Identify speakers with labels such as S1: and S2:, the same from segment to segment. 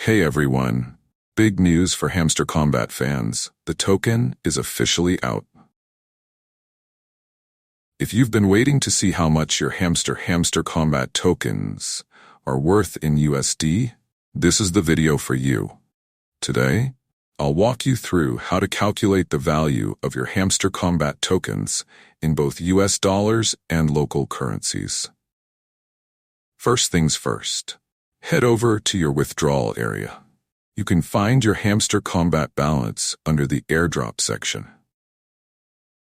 S1: Hey everyone. Big news for Hamster Kombat fans. The token is officially out. If you've been waiting to see how much your Hamster Kombat tokens are worth in USD, this is the video for you. Today, I'll walk you through how to calculate the value of your Hamster Kombat tokens in both US dollars and local currencies. First things first. Head over to your withdrawal area. You can find your Hamster Kombat balance under the airdrop section.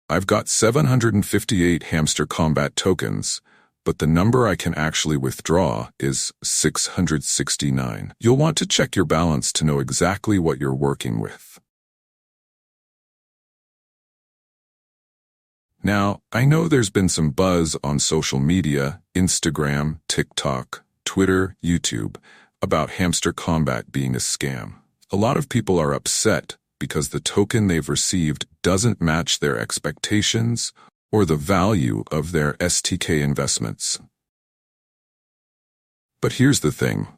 S1: I've got 758 Hamster Kombat tokens, but the number I can actually withdraw is 669. You'll want to check your balance to know exactly what you're working with. Now, I know there's been some buzz on social media, Instagram, TikTok, Twitter, YouTube, about Hamster Kombat being a scam. A lot of people are upset because the token they've received doesn't match their expectations or the value of their STK investments. But here's the thing.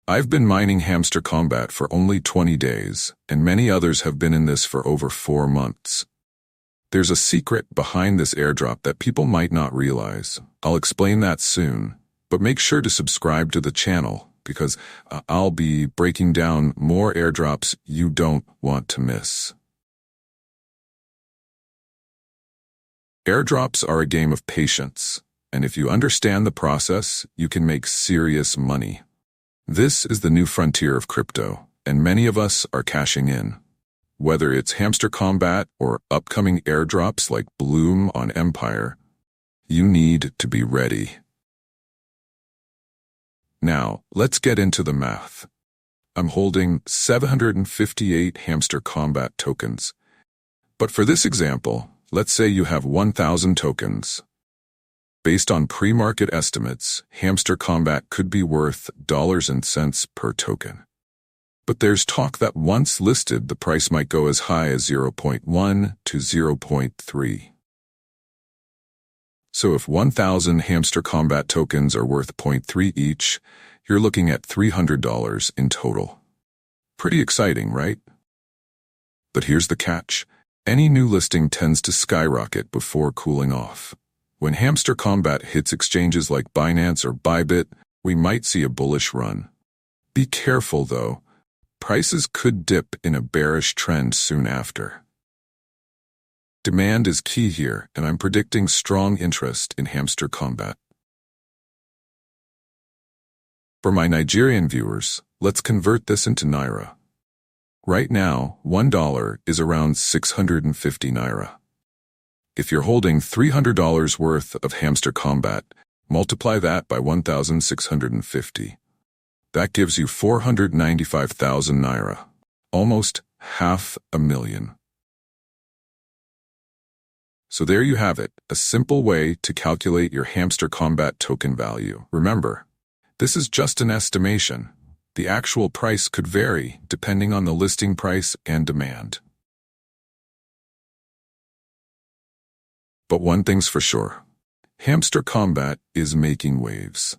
S1: I've been mining Hamster Kombat for only 20 days, and many others have been in this for over 4 months. There's a secret behind this airdrop that people might not realize. I'll explain that soon. But make sure to subscribe to the channel because I'll be breaking down more airdrops you don't want to miss. Airdrops are a game of patience, and if you understand the process, you can make serious money. This is the new frontier of crypto, and many of us are cashing in. Whether it's Hamster Kombat or upcoming airdrops like Bloom on Empire, you need to be ready. Now, let's get into the math. I'm holding 758 Hamster Kombat tokens. But for this example, let's say you have 1,000 tokens. Based on pre-market estimates, Hamster Kombat could be worth dollars and cents per token. But there's talk that once listed, the price might go as high as 0.1 to 0.3. So if 1,000 Hamster Kombat tokens are worth 0.3 each, you're looking at $300 in total. Pretty exciting, right? But here's the catch. Any new listing tends to skyrocket before cooling off. When Hamster Kombat hits exchanges like Binance or Bybit, we might see a bullish run. Be careful though. Prices could dip in a bearish trend soon after. Demand is key here, and I'm predicting strong interest in Hamster Kombat. For my Nigerian viewers, let's convert this into Naira. Right now, $1 is around 650 Naira. If you're holding $300 worth of Hamster Kombat, multiply that by 1,650. That gives you 495,000 Naira, almost $500,000. So there you have it, a simple way to calculate your Hamster Kombat token value. Remember, this is just an estimation. The actual price could vary depending on the listing price and demand. But one thing's for sure, Hamster Kombat is making waves.